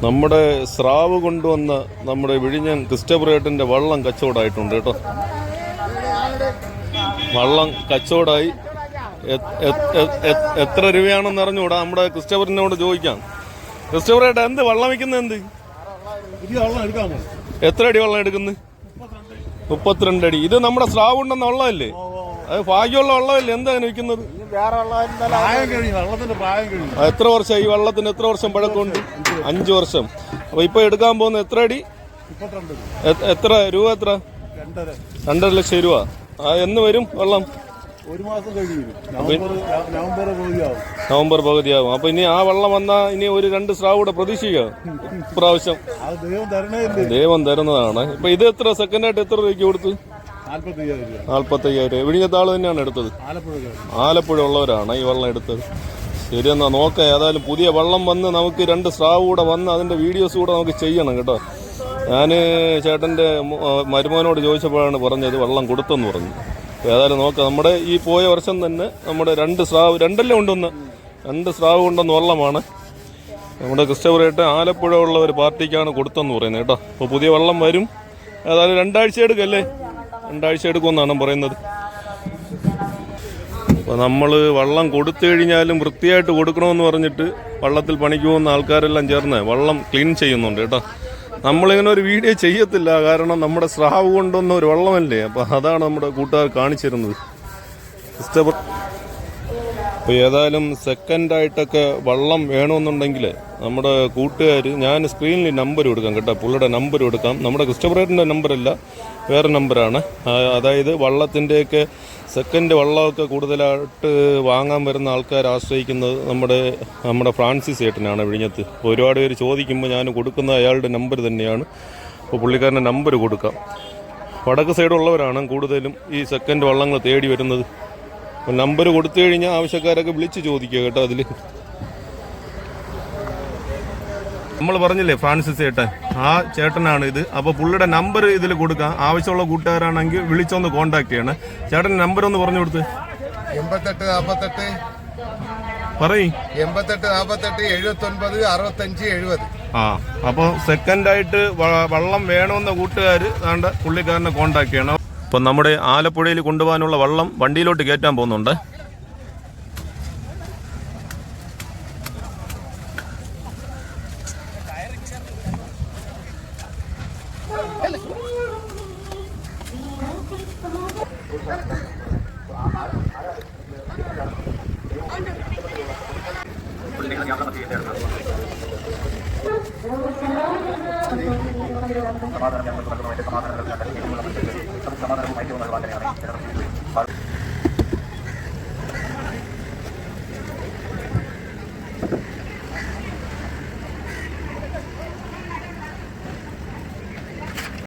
നമ്മുടെ സ്രാവ് കൊണ്ടുവന്ന നമ്മുടെ വിഴിഞ്ഞം ക്രിസ്റ്റഫറേട്ടൻ്റെ വള്ളം കച്ചവടമായിട്ടുണ്ട് കേട്ടോ. വള്ളം കച്ചവടമായി. എത്ര രൂപയാണെന്ന് അറിഞ്ഞുകൂടാ. നമ്മുടെ ക്രിസ്റ്റഫറിനോട് ചോദിക്കാം. ക്രിസ്റ്റഫറേട്ട എന്ത് വള്ളം വയ്ക്കുന്നത്? എന്ത് എത്ര അടി വെള്ളം എടുക്കുന്നത്? 32 അടി. ഇത് നമ്മുടെ സ്രാവ് കൊണ്ടുവന്ന വള്ളമല്ലേ? അത് ഭാഗ്യമുള്ള വള്ളമല്ലേ? എന്താ അങ്ങനെ വിൽക്കുന്നത്? എത്ര വർഷം ഈ വള്ളത്തിന്? എത്ര വർഷം പഴക്കമുണ്ട്? 5 വർഷം. അപ്പൊ ഇപ്പൊ എടുക്കാൻ പോകുന്ന എത്ര അടി? എത്ര രൂപ? എത്ര? 2.5 ലക്ഷം രൂപ. എന്ന് വരും വള്ളം? 1 മാസം കഴിഞ്ഞു. നവംബർ പകുതിയാവും. അപ്പൊ ഇനി ആ വള്ളം വന്നാ ഇനി ഒരു 2 സ്രാവ് കൂടെ പ്രതീക്ഷിക്കാം ഇപ്രാവശ്യം. ദൈവം തരുന്നതാണ്. ഇപ്പൊ ഇത് എത്ര സെക്കൻഡായിട്ട് എത്ര രൂപയ്ക്ക് കൊടുത്തു? 45,000. വിഴിഞ്ഞത്തെ ആള് തന്നെയാണ് എടുത്തത്. ആലപ്പുഴ ഉള്ളവരാണ് ഈ വള്ളം എടുത്തത്. ശരി, എന്നാ നോക്കാം. ഏതായാലും പുതിയ വള്ളം വന്ന് നമുക്ക് 2 സ്രാവ് കൂടെ വന്ന് അതിന്റെ വീഡിയോസ് കൂടെ നമുക്ക് ചെയ്യണം കേട്ടോ. ഞാന് ചേട്ടന്റെ മരുമോനോട് ചോദിച്ചപ്പോഴാണ് പറഞ്ഞത് വള്ളം കൊടുത്തെന്ന് പറഞ്ഞു. ഏതായാലും നോക്കാം. നമ്മുടെ ഈ പോയ വർഷം തന്നെ നമ്മുടെ 2 സ്രാവ്, 2 കൊണ്ടുവന്ന് 2 സ്രാവ് കൊണ്ടുവന്ന വള്ളമാണ് നമ്മുടെ ക്രിസ്റ്റഫറേട്ട് ആലപ്പുഴ ഉള്ള ഒരു പാർട്ടിക്കാണ് കൊടുത്തെന്ന് പറയുന്നത് കേട്ടോ. അപ്പോൾ പുതിയ വള്ളം വരും. ഏതായാലും 2 ആഴ്ച എടുക്കല്ലേ? 2 ആഴ്ച എടുക്കുമെന്നാണ് പറയുന്നത്. അപ്പോൾ നമ്മൾ വള്ളം കൊടുത്തു കഴിഞ്ഞാലും വൃത്തിയായിട്ട് കൊടുക്കണമെന്ന് പറഞ്ഞിട്ട് വള്ളത്തിൽ പണിക്ക് പോകുന്ന ആൾക്കാരെല്ലാം ചേർന്ന് വള്ളം ക്ലീൻ ചെയ്യുന്നുണ്ട് കേട്ടോ. നമ്മളിങ്ങനെ ഒരു വീഡിയോ ചെയ്യത്തില്ല, കാരണം നമ്മുടെ സ്രാവ് കൊണ്ടുവന്ന ഒരു വള്ളമല്ലേ. അപ്പോൾ അതാണ് നമ്മുടെ കൂട്ടുകാർ കാണിച്ചിരുന്നത്. അപ്പോൾ ഏതായാലും സെക്കൻഡായിട്ടൊക്കെ വള്ളം വേണമെന്നുണ്ടെങ്കിൽ നമ്മുടെ കൂട്ടുകാർ, ഞാൻ സ്ക്രീനിൽ നമ്പർ കൊടുക്കാം കേട്ടോ. പുള്ളിയുടെ നമ്പർ കൊടുക്കാം. നമ്മുടെ ക്രിസ്റ്റഫറേറ്റിൻ്റെ നമ്പറല്ല, വേറെ നമ്പറാണ്. അതായത് വള്ളത്തിൻ്റെയൊക്കെ സെക്കൻഡ് വള്ളമൊക്കെ കൂടുതലായിട്ട് വാങ്ങാൻ വരുന്ന ആൾക്കാർ ആശ്രയിക്കുന്നത് നമ്മുടെ ഫ്രാൻസിസ് ചേട്ടനാണ് വിഴിഞ്ഞത്ത്. ഒരുപാട് പേര് ചോദിക്കുമ്പോൾ ഞാൻ കൊടുക്കുന്ന അയാളുടെ നമ്പർ തന്നെയാണ്. അപ്പോൾ പുള്ളിക്കാരൻ്റെ നമ്പർ കൊടുക്കാം. വടക്ക് സൈഡുള്ളവരാണ് കൂടുതലും ഈ സെക്കൻഡ് വള്ളങ്ങൾ തേടി വരുന്നത്. അപ്പോൾ നമ്പർ കൊടുത്തു കഴിഞ്ഞാൽ ആവശ്യക്കാരൊക്കെ വിളിച്ച് ചോദിക്കുക കേട്ടോ. അതിൽ നമ്മൾ പറഞ്ഞില്ലേ ഫ്രാൻസിസ് ചേട്ടൻ, ആ ചേട്ടനാണ് ഇത്. അപ്പോൾ പുള്ളിയുടെ നമ്പർ ഇതിൽ കൊടുക്കാം. ആവശ്യമുള്ള കൂട്ടുകാരാണെങ്കിൽ വിളിച്ചൊന്ന് കോൺടാക്ട് ചെയ്യണം. ചേട്ടൻ്റെ നമ്പർ ഒന്ന് പറഞ്ഞു കൊടുത്ത്. 88 48 പറയും 88 48 79 65 70. അപ്പോൾ സെക്കൻഡായിട്ട് വള്ളം വേണമെന്ന കൂട്ടുകാർ താണ്ട പുള്ളിക്കാരനെ കോൺടാക്ട് ചെയ്യണം. അപ്പം നമ്മുടെ ആലപ്പുഴയിൽ കൊണ്ടുപോകാനുള്ള വള്ളം വണ്ടിയിലോട്ട് കയറ്റാൻ പോകുന്നുണ്ട്. സമാധാനം